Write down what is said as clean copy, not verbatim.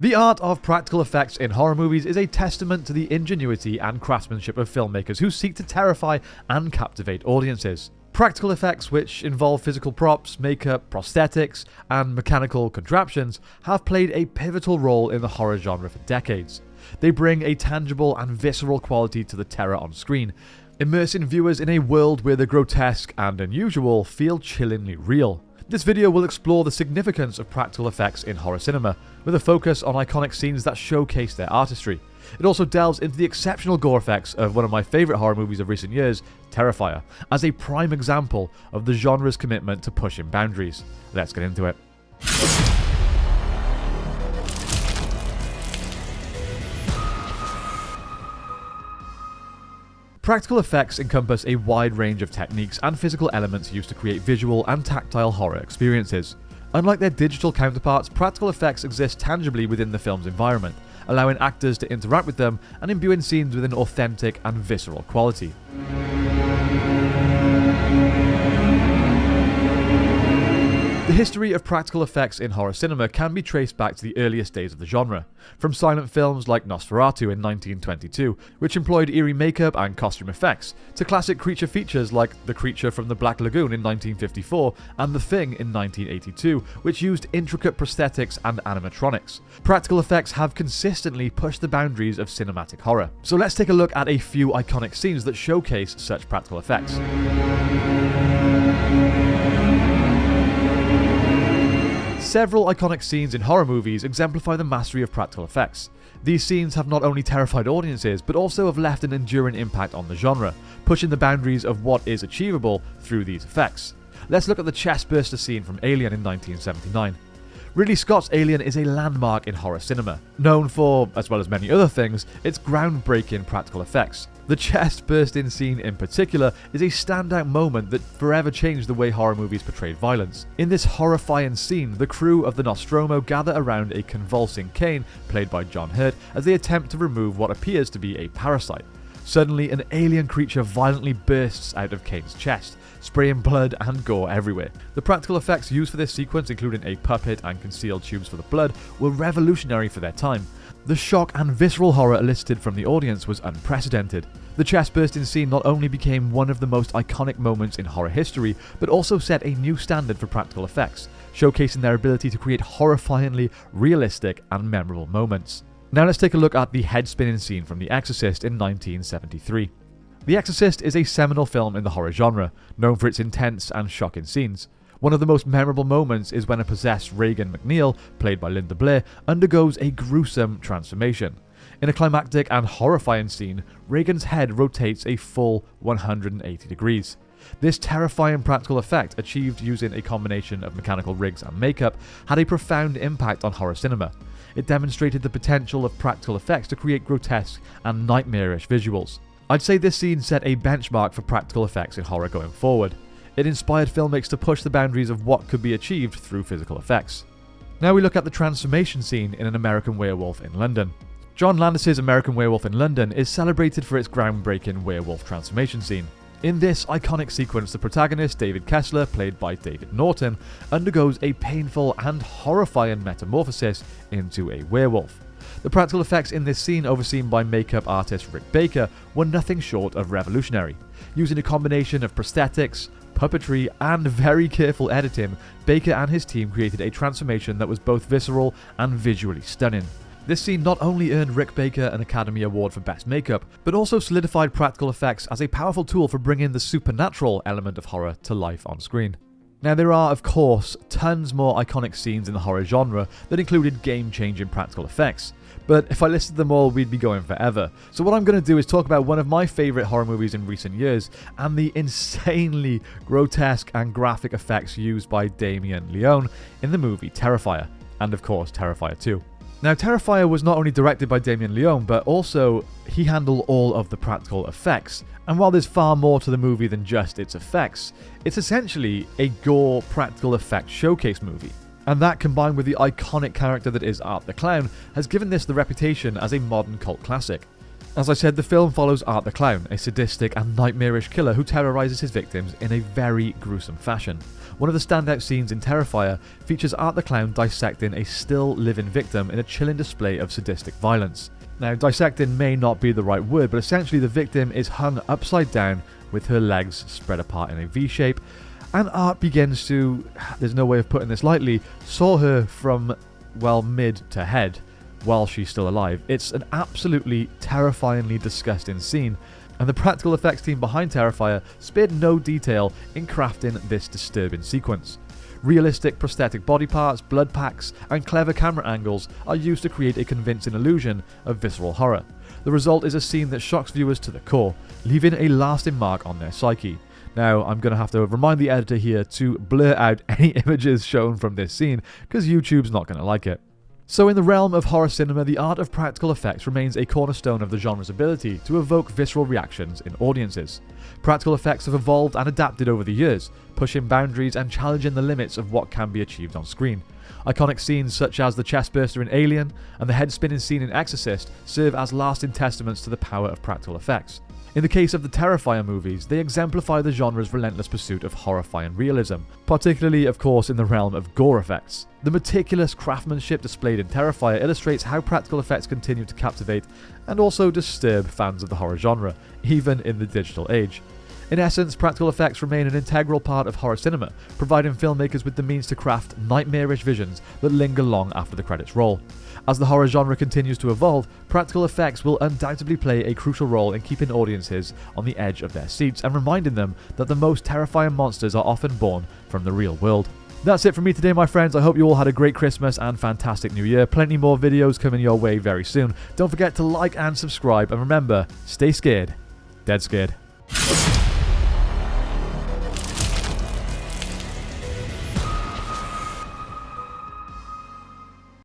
The art of practical effects in horror movies is a testament to the ingenuity and craftsmanship of filmmakers who seek to terrify and captivate audiences. Practical effects, which involve physical props, makeup, prosthetics, and mechanical contraptions, have played a pivotal role in the horror genre for decades. They bring a tangible and visceral quality to the terror on screen, immersing viewers in a world where the grotesque and unusual feel chillingly real. This video will explore the significance of practical effects in horror cinema, with a focus on iconic scenes that showcase their artistry. It also delves into the exceptional gore effects of one of my favourite horror movies of recent years, Terrifier, as a prime example of the genre's commitment to pushing boundaries. Let's get into it. Practical effects encompass a wide range of techniques and physical elements used to create visual and tactile horror experiences. Unlike their digital counterparts, practical effects exist tangibly within the film's environment, allowing actors to interact with them and imbuing scenes with an authentic and visceral quality. The history of practical effects in horror cinema can be traced back to the earliest days of the genre, from silent films like Nosferatu in 1922, which employed eerie makeup and costume effects, to classic creature features like the creature from the Black Lagoon in 1954 and The Thing in 1982, which used intricate prosthetics and animatronics. Practical effects have consistently pushed the boundaries of cinematic horror. So let's take a look at a few iconic scenes that showcase such practical effects. Several iconic scenes in horror movies exemplify the mastery of practical effects. These scenes have not only terrified audiences, but also have left an enduring impact on the genre, pushing the boundaries of what is achievable through these effects. Let's look at the chestburster scene from Alien in 1979. Ridley Scott's Alien is a landmark in horror cinema, known for, as well as many other things, its groundbreaking practical effects. The chest-bursting scene in particular is a standout moment that forever changed the way horror movies portrayed violence. In this horrifying scene, the crew of the Nostromo gather around a convulsing Kane, played by John Hurt, as they attempt to remove what appears to be a parasite. Suddenly, an alien creature violently bursts out of Kane's chest, spraying blood and gore everywhere. The practical effects used for this sequence, including a puppet and concealed tubes for the blood, were revolutionary for their time. The shock and visceral horror elicited from the audience was unprecedented. The chest-bursting scene not only became one of the most iconic moments in horror history, but also set a new standard for practical effects, showcasing their ability to create horrifyingly realistic and memorable moments. Now let's take a look at the head-spinning scene from The Exorcist in 1973. The Exorcist is a seminal film in the horror genre, known for its intense and shocking scenes. One of the most memorable moments is when a possessed Regan MacNeil, played by Linda Blair, undergoes a gruesome transformation. In a climactic and horrifying scene, Regan's head rotates a full 180 degrees. This terrifying practical effect, achieved using a combination of mechanical rigs and makeup, had a profound impact on horror cinema. It demonstrated the potential of practical effects to create grotesque and nightmarish visuals. I'd say this scene set a benchmark for practical effects in horror going forward. It inspired filmmakers to push the boundaries of what could be achieved through physical effects. Now we look at the transformation scene in An American Werewolf in London. John Landis's American Werewolf in London is celebrated for its groundbreaking werewolf transformation scene. In this iconic sequence, the protagonist, David Kessler, played by David Norton, undergoes a painful and horrifying metamorphosis into a werewolf. The practical effects in this scene, overseen by makeup artist Rick Baker, were nothing short of revolutionary. Using a combination of prosthetics, puppetry, and very careful editing, Baker and his team created a transformation that was both visceral and visually stunning. This scene not only earned Rick Baker an Academy Award for Best Makeup, but also solidified practical effects as a powerful tool for bringing the supernatural element of horror to life on screen. Now, there are, of course, tons more iconic scenes in the horror genre that included game-changing practical effects, but if I listed them all, we'd be going forever. So what I'm going to do is talk about one of my favourite horror movies in recent years, and the insanely grotesque and graphic effects used by Damien Leone in the movie Terrifier, and of course Terrifier 2. Now, Terrifier was not only directed by Damien Leone, but also he handled all of the practical effects. And while there's far more to the movie than just its effects, it's essentially a gore practical effects showcase movie. And that, combined with the iconic character that is Art the Clown, has given this the reputation as a modern cult classic. As I said, the film follows Art the Clown, a sadistic and nightmarish killer who terrorizes his victims in a very gruesome fashion. One of the standout scenes in Terrifier features Art the Clown dissecting a still living victim in a chilling display of sadistic violence. Now, dissecting may not be the right word, but essentially the victim is hung upside down with her legs spread apart in a V shape, and Art begins to, there's no way of putting this lightly, saw her from, well, mid to head while she's still alive. It's an absolutely terrifyingly disgusting scene, and the practical effects team behind Terrifier spared no detail in crafting this disturbing sequence. Realistic prosthetic body parts, blood packs, and clever camera angles are used to create a convincing illusion of visceral horror. The result is a scene that shocks viewers to the core, leaving a lasting mark on their psyche. Now, I'm going to have to remind the editor here to blur out any images shown from this scene, because YouTube's not going to like it. So in the realm of horror cinema, the art of practical effects remains a cornerstone of the genre's ability to evoke visceral reactions in audiences. Practical effects have evolved and adapted over the years, pushing boundaries and challenging the limits of what can be achieved on screen. Iconic scenes such as the chestburster in Alien and the head-spinning scene in Exorcist serve as lasting testaments to the power of practical effects. In the case of the Terrifier movies, they exemplify the genre's relentless pursuit of horrifying realism, particularly, of course, in the realm of gore effects. The meticulous craftsmanship displayed in Terrifier illustrates how practical effects continue to captivate and also disturb fans of the horror genre, even in the digital age. In essence, practical effects remain an integral part of horror cinema, providing filmmakers with the means to craft nightmarish visions that linger long after the credits roll. As the horror genre continues to evolve, practical effects will undoubtedly play a crucial role in keeping audiences on the edge of their seats and reminding them that the most terrifying monsters are often born from the real world. That's it from me today, my friends. I hope you all had a great Christmas and fantastic New Year. Plenty more videos coming your way very soon. Don't forget to like and subscribe, and remember, stay scared, dead scared.